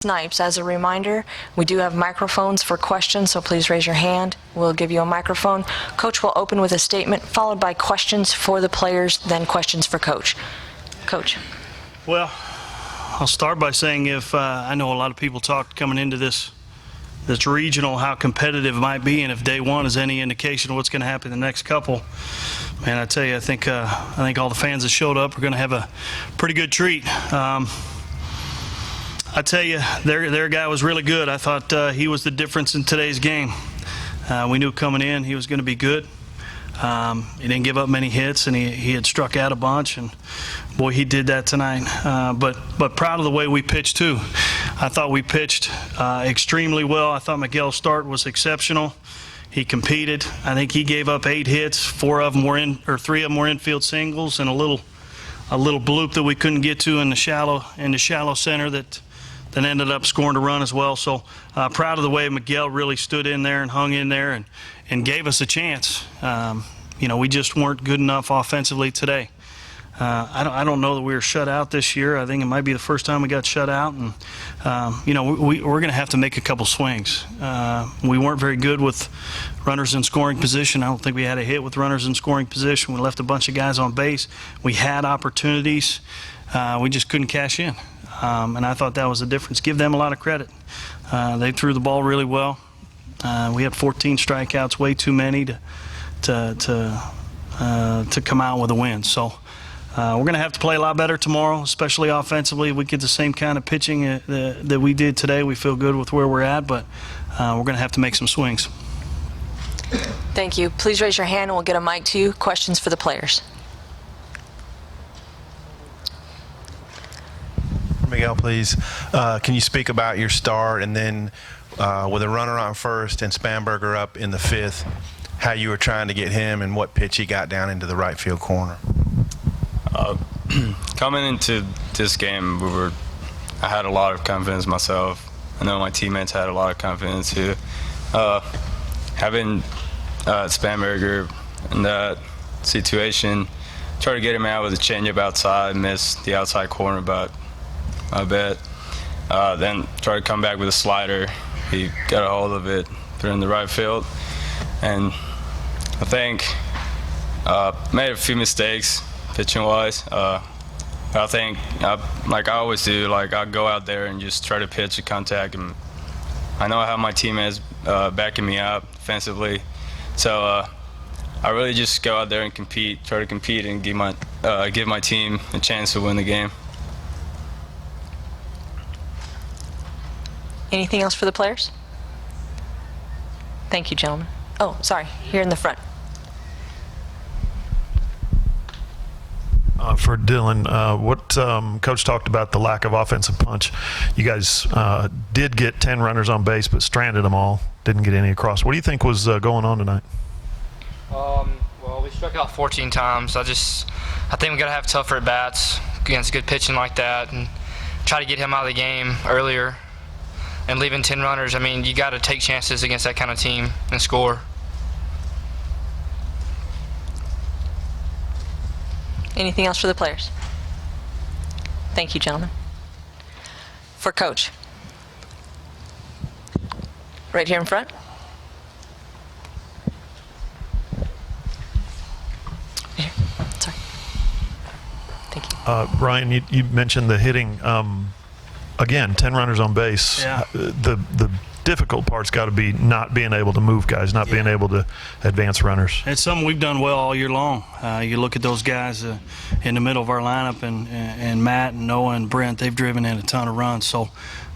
Snypes. As a reminder, we do have microphones for questions, so please raise your hand. We'll give you a microphone. Coach will open with a statement, followed by questions for the players, then questions for Coach. Coach. Well, I'll start by saying I know a lot of people talked coming into this regional how competitive it might be, and if day one is any indication of what's going to happen in the next couple, man, I tell you, I think all the fans that showed up are going to have a pretty good treat. I tell you, their guy was really good. I thought he was the difference in today's game. We knew coming in he was going to be good. He didn't give up many hits, and he had struck out a bunch, and boy, he did that tonight. But proud of the way we pitched too. I thought we pitched extremely well. I thought Miguel's start was exceptional. He competed. I think he gave up 8 hits. 3 of them were infield singles, and a little bloop that we couldn't get to in the shallow center that ended up scoring a run as well. So proud of the way Miguel really stood in there and hung in there and gave us a chance. We just weren't good enough offensively today. I don't know that we were shut out this year. I think it might be the first time we got shut out, and we're going to have to make a couple swings. We weren't very good with runners in scoring position. I don't think we had a hit with runners in scoring position. We left a bunch of guys on base. We had opportunities. We just couldn't cash in. And I thought that was the difference. Give them a lot of credit. They threw the ball really well. We had 14 strikeouts, way too many to come out with a win. So we're going to have to play a lot better tomorrow, especially offensively. If we get the same kind of pitching that we did today, we feel good with where we're at, but we're going to have to make some swings. Thank you. Please raise your hand and we'll get a mic to you. Questions for the players. Miguel, please. Can you speak about your start, and then with a runner on first and Spanberger up in the 5th, how you were trying to get him and what pitch he got down into the right field corner? Coming into this game, I had a lot of confidence myself. I know my teammates had a lot of confidence too. Having Spanberger in that situation, try to get him out with a changeup outside, missed the outside corner about a bit. Then tried to come back with a slider. He got a hold of it, threw it in the right field, and I think made a few mistakes pitching-wise. I think, like I always do, like I go out there and just try to pitch a contact, and I know I have my teammates backing me up defensively, so I really just go out there and try to compete, and give my team a chance to win the game. Anything else for the players? Thank you, gentlemen. Oh, sorry, here in the front. For Dylan, what Coach talked about the lack of offensive punch. You guys did get 10 runners on base, but stranded them all. Didn't get any across. What do you think was going on tonight? Well, we struck out 14 times. I think we got to have tougher at bats against good pitching like that, and try to get him out of the game earlier. And leaving 10 runners, I mean, you got to take chances against that kind of team and score. Anything else for the players? Thank you, gentlemen. For Coach. Right here in front. Here. Sorry. Thank you. Brian, you mentioned the hitting. Again, 10 runners on base. Yeah. The difficult part's got to be not being able to move guys, not being able to advance runners. It's something we've done well all year long. You look at those guys in the middle of our lineup, and Matt and Noah and Brent, they've driven in a ton of runs. So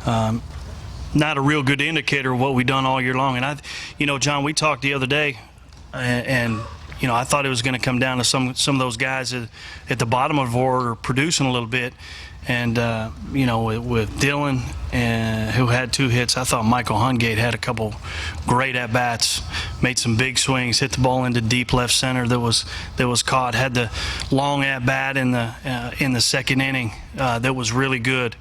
not a real good indicator of what we've done all year long. And John, we talked the other day, and I thought it was going to come down to some of those guys at the bottom of the order producing a little bit. And, with Dylan, who had 2 hits, I thought Michael Hungate had a couple great at-bats, made some big swings, hit the ball into deep left center that was caught, had the long at-bat in the 2nd inning that was really good.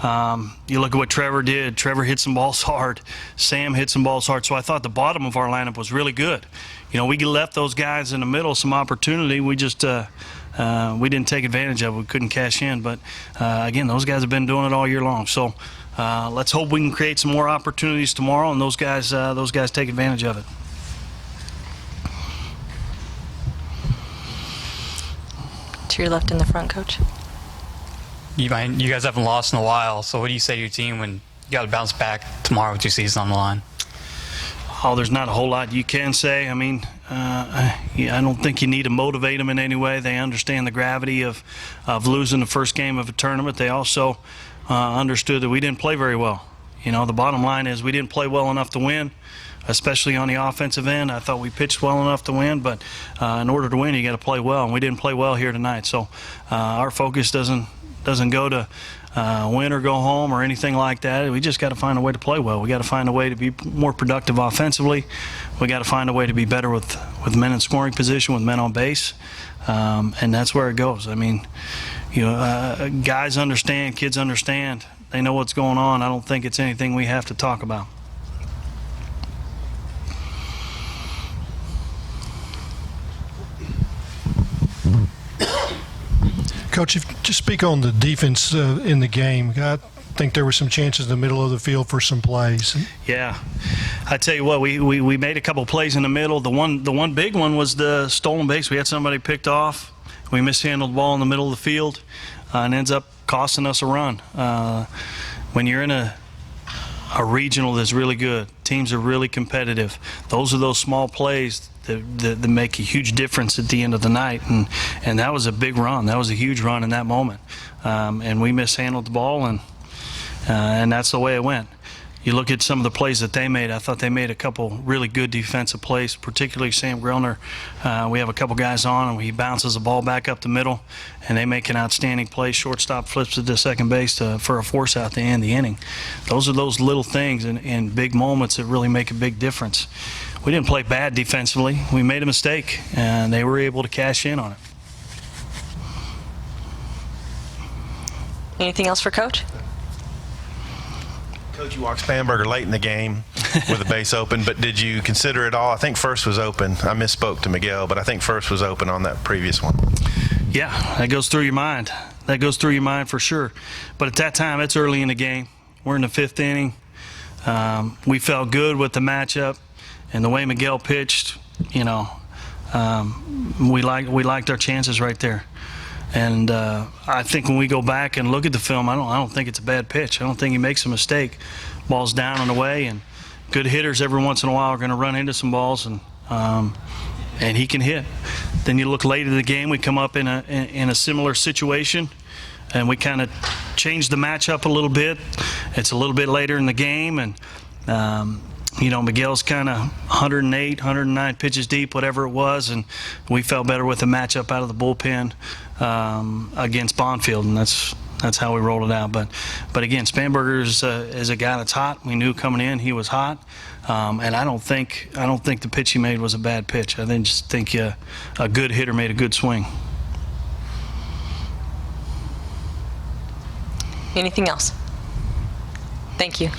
You look at what Trevor did. Trevor hit some balls hard. Sam hit some balls hard. So I thought the bottom of our lineup was really good. We left those guys in the middle some opportunity. We just we didn't take advantage of it. We couldn't cash in. But, again, those guys have been doing it all year long. So let's hope we can create some more opportunities tomorrow, and those guys take advantage of it. To your left in the front, Coach. You guys haven't lost in a while, so what do you say to your team when you got to bounce back tomorrow with your season on the line? Oh, there's not a whole lot you can say. I mean, I don't think you need to motivate them in any way. They understand the gravity of losing the first game of a tournament. They also understood that we didn't play very well. You know, the bottom line is we didn't play well enough to win, especially on the offensive end. I thought we pitched well enough to win, but in order to win, you got to play well, and we didn't play well here tonight. So our focus doesn't go to win or go home or anything like that. We just got to find a way to play well. We got to find a way to be more productive offensively. We got to find a way to be better with men in scoring position, with men on base, and that's where it goes. I mean, you know, guys understand, kids understand. They know what's going on. I don't think it's anything we have to talk about. Coach, just speak on the defense in the game. I think there were some chances in the middle of the field for some plays. Yeah, I tell you what, we made a couple plays in the middle. The one big one was the stolen base. We had somebody picked off. We mishandled the ball in the middle of the field, and ends up costing us a run. When you're in a regional that's really good, teams are really competitive. Those are those small plays that make a huge difference at the end of the night, and that was a big run. That was a huge run in that moment, and we mishandled the ball, and that's the way it went. You look at some of the plays that they made. I thought they made a couple really good defensive plays, particularly Sam Grellner. We have a couple guys on, and he bounces the ball back up the middle, and they make an outstanding play. Shortstop flips it to second base for a force out to end the inning. Those are those little things in big moments that really make a big difference. We didn't play bad defensively. We made a mistake, and they were able to cash in on it. Anything else for Coach? Coach, you walked Spanberger late in the game with the base open, but did you consider it all? I think first was open. I misspoke to Miguel, but I think first was open on that previous one. Yeah, that goes through your mind. That goes through your mind for sure. But at that time, it's early in the game. We're in the fifth inning. We felt good with the matchup. And the way Miguel pitched, you know, we liked our chances right there. And I think when we go back and look at the film, I don't think it's a bad pitch. I don't think he makes a mistake. Ball's down and away, and good hitters every once in a while are going to run into some balls, and he can hit. Then you look late in the game, we come up in a similar situation, and we kind of change the matchup a little bit. It's a little bit later in the game, and you know, Miguel's kind of 108, 109 pitches deep, whatever it was, and we felt better with the matchup out of the bullpen against Bonfield, and that's how we rolled it out. But again, Spanberger is a guy that's hot. We knew coming in he was hot, and I don't think the pitch he made was a bad pitch. I just think a good hitter made a good swing. Anything else? Thank you.